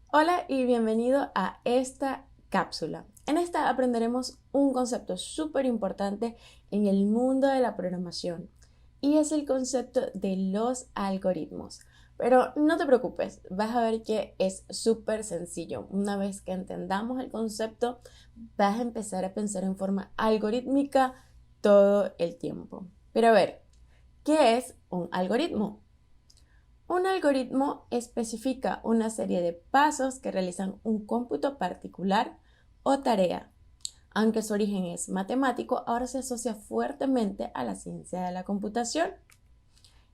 Hola y bienvenido a esta cápsula. En esta aprenderemos un concepto súper importante en el mundo de la programación y es el concepto de los algoritmos. Pero no te preocupes, vas a ver que es súper sencillo. Una vez que entendamos el concepto, vas a empezar a pensar en forma algorítmica todo el tiempo. Pero a ver, ¿qué es un algoritmo? Un algoritmo especifica una serie de pasos que realizan un cómputo particular o tarea. Aunque su origen es matemático, ahora se asocia fuertemente a la ciencia de la computación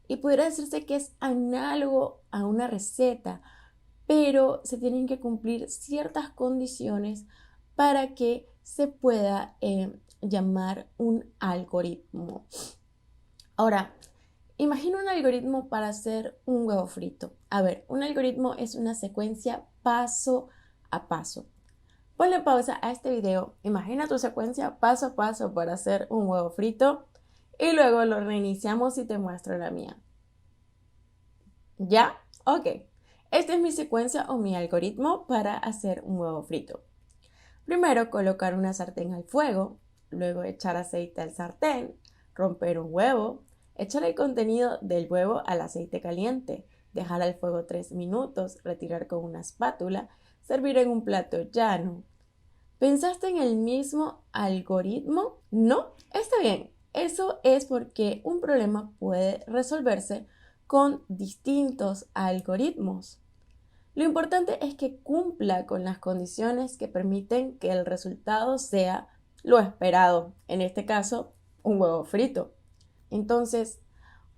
y pudiera decirse que es análogo a una receta, pero se tienen que cumplir ciertas condiciones para que se pueda llamar un algoritmo. Ahora, imagina un algoritmo para hacer un huevo frito. A ver, un algoritmo es una secuencia paso a paso. Ponle pausa a este video, imagina tu secuencia paso a paso para hacer un huevo frito y luego lo reiniciamos y te muestro la mía. ¿Ya? Ok. Esta es mi secuencia o mi algoritmo para hacer un huevo frito. Primero colocar una sartén al fuego, luego echar aceite al sartén, romper un huevo, echar el contenido del huevo al aceite caliente, dejar al fuego 3 minutos, retirar con una espátula, servir en un plato llano. ¿Pensaste en el mismo algoritmo? No, está bien. Eso es porque un problema puede resolverse con distintos algoritmos. Lo importante es que cumpla con las condiciones que permiten que el resultado sea lo esperado, en este caso, un huevo frito. Entonces,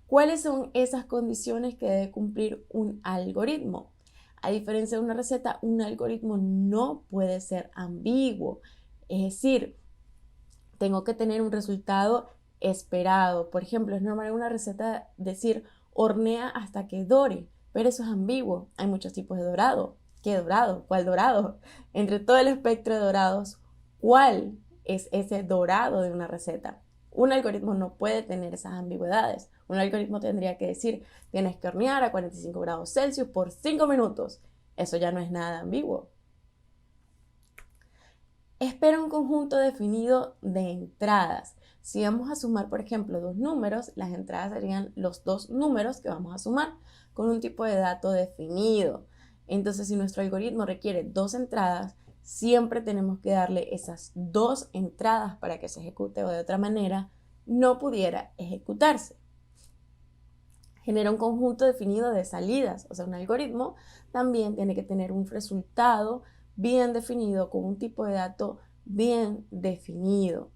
¿cuáles son esas condiciones que debe cumplir un algoritmo? A diferencia de una receta, un algoritmo no puede ser ambiguo. Es decir, tengo que tener un resultado esperado. Por ejemplo, es normal en una receta decir hornea hasta que dore, pero eso es ambiguo. Hay muchos tipos de dorado. ¿Qué dorado? ¿Cuál dorado? Entre todo el espectro de dorados, ¿cuál es ese dorado de una receta? Un algoritmo no puede tener esas ambigüedades. Un algoritmo tendría que decir, tienes que hornear a 45 grados Celsius por 5 minutos. Eso ya no es nada ambiguo. Espera un conjunto definido de entradas. Si vamos a sumar, por ejemplo, dos números, las entradas serían los dos números que vamos a sumar con un tipo de dato definido. Entonces, si nuestro algoritmo requiere dos entradas, siempre tenemos que darle esas dos entradas para que se ejecute o de otra manera no pudiera ejecutarse. Genera un conjunto definido de salidas, o sea, un algoritmo también tiene que tener un resultado bien definido con un tipo de dato bien definido.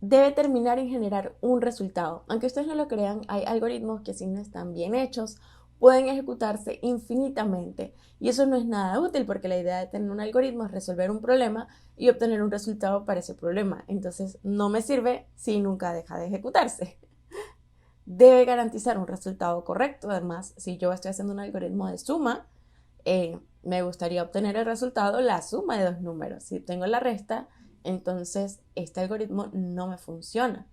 Debe terminar en generar un resultado. Aunque ustedes no lo crean, hay algoritmos que si no están bien hechos, pueden ejecutarse infinitamente. Y eso no es nada útil porque la idea de tener un algoritmo es resolver un problema y obtener un resultado para ese problema. Entonces no me sirve si nunca deja de ejecutarse. Debe garantizar un resultado correcto. Además, si yo estoy haciendo un algoritmo de suma, me gustaría obtener el resultado, la suma de dos números. Si tengo la resta, entonces este algoritmo no me funciona.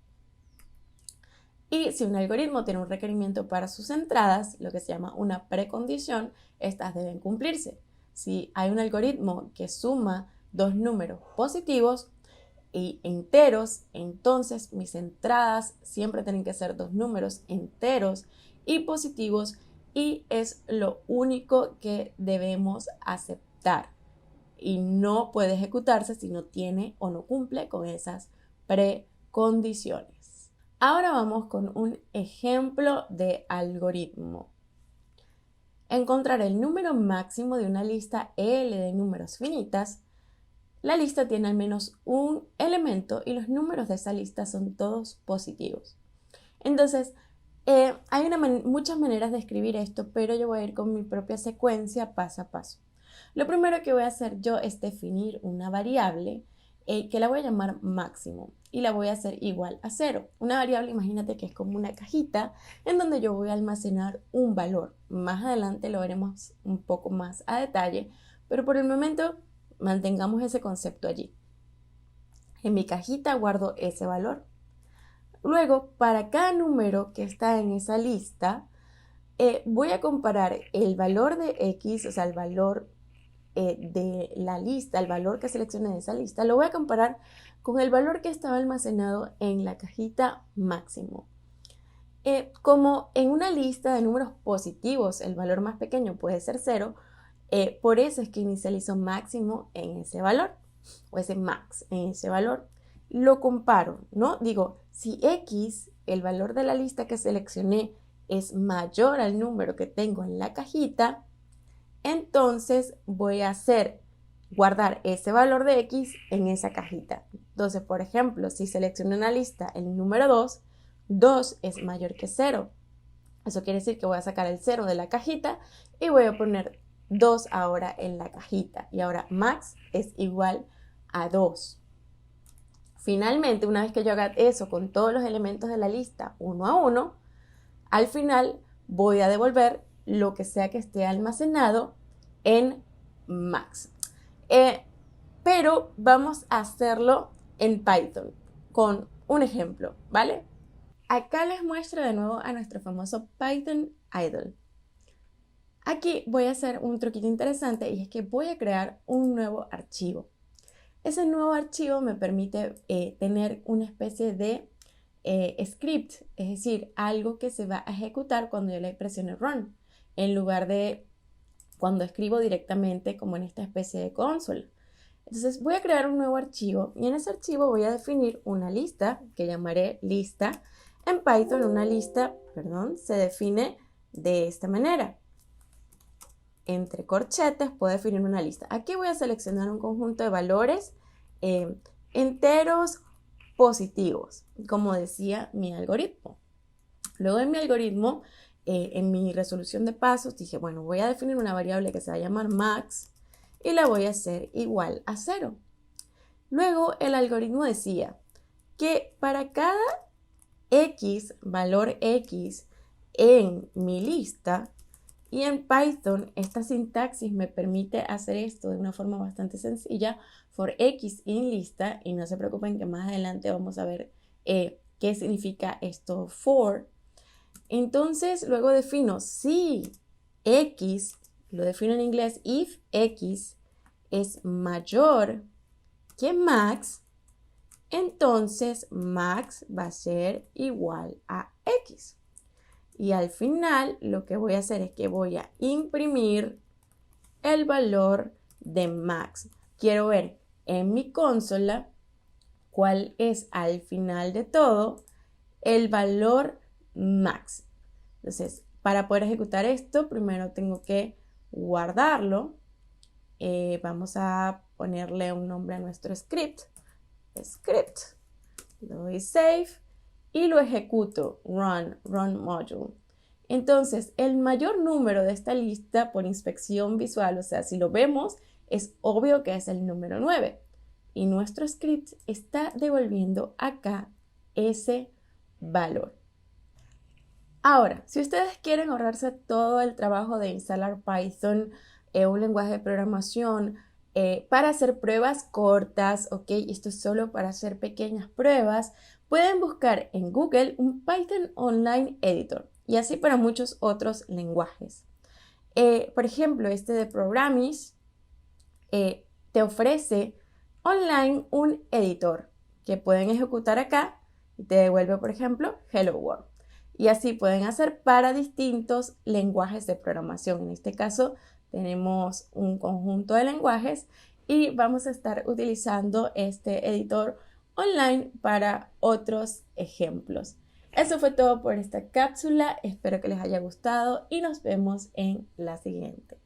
Y si un algoritmo tiene un requerimiento para sus entradas, lo que se llama una precondición, estas deben cumplirse. Si hay un algoritmo que suma dos números positivos y enteros, entonces mis entradas siempre tienen que ser dos números enteros y positivos y es lo único que debemos aceptar y no puede ejecutarse si no tiene o no cumple con esas precondiciones. Ahora vamos con un ejemplo de algoritmo. Encontrar el número máximo de una lista L de números finitas. La lista tiene al menos un elemento y los números de esa lista son todos positivos. Entonces, hay muchas maneras de escribir esto, pero yo voy a ir con mi propia secuencia paso a paso. Lo primero que voy a hacer yo es definir una variable que la voy a llamar máximo y la voy a hacer igual a 0. Una variable, imagínate que es como una cajita en donde yo voy a almacenar un valor. Más adelante lo veremos un poco más a detalle, pero por el momento mantengamos ese concepto allí. En mi cajita guardo ese valor. Luego, para cada número que está en esa lista, voy a comparar el valor de X, o sea, el valor de la lista, el valor que seleccioné de esa lista, lo voy a comparar con el valor que estaba almacenado en la cajita máximo. Como en una lista de números positivos el valor más pequeño puede ser 0, por eso es que inicializo máximo en ese valor, o ese max en ese valor. Lo comparo, ¿no? Digo, si X, el valor de la lista que seleccioné, es mayor al número que tengo en la cajita, entonces voy a guardar ese valor de X en esa cajita. Entonces, por ejemplo, si selecciono una lista el número 2, 2 es mayor que 0. Eso quiere decir que voy a sacar el 0 de la cajita y voy a poner 2 ahora en la cajita. Y ahora max es igual a 2. Finalmente, una vez que yo haga eso con todos los elementos de la lista uno a uno, al final voy a devolver lo que sea que esté almacenado en max. Pero vamos a hacerlo en Python con un ejemplo, ¿vale? Acá les muestro de nuevo a nuestro famoso Python idle. Aquí voy a hacer un truquito interesante y es que voy a crear un nuevo archivo. Ese nuevo archivo me permite tener una especie de script, es decir, algo que se va a ejecutar cuando yo le presione run, en lugar de cuando escribo directamente como en esta especie de consola. Entonces voy a crear un nuevo archivo y en ese archivo voy a definir una lista que llamaré lista. En Python una lista, se define de esta manera. Entre corchetes puedo definir una lista. Aquí voy a seleccionar un conjunto de valores enteros positivos, como decía mi algoritmo. Luego en mi algoritmo, en mi resolución de pasos, dije, bueno, voy a definir una variable que se va a llamar max y la voy a hacer igual a 0. Luego el algoritmo decía que para cada X, valor X en mi lista, y en Python esta sintaxis me permite hacer esto de una forma bastante sencilla, for X in lista, y no se preocupen que más adelante vamos a ver qué significa esto for. Entonces luego defino si X, lo defino en inglés, if X es mayor que max, entonces max va a ser igual a X. Y al final lo que voy a hacer es que voy a imprimir el valor de max. Quiero ver en mi consola cuál es al final de todo el valor max. Entonces, para poder ejecutar esto, primero tengo que guardarlo. Vamos a ponerle un nombre a nuestro script. Le doy save y lo ejecuto, run module. Entonces, el mayor número de esta lista por inspección visual, o sea, si lo vemos, es obvio que es el número 9. Y nuestro script está devolviendo acá ese valor. Ahora, si ustedes quieren ahorrarse todo el trabajo de instalar Python, un lenguaje de programación, para hacer pruebas cortas, ¿ok? Esto es solo para hacer pequeñas pruebas. Pueden buscar en Google un Python Online Editor y así para muchos otros lenguajes. Por ejemplo, este de Programmist te ofrece online un editor que pueden ejecutar acá y te devuelve, por ejemplo, Hello World. Y así pueden hacer para distintos lenguajes de programación. En este caso tenemos un conjunto de lenguajes y vamos a estar utilizando este editor online para otros ejemplos. Eso fue todo por esta cápsula. Espero que les haya gustado y nos vemos en la siguiente.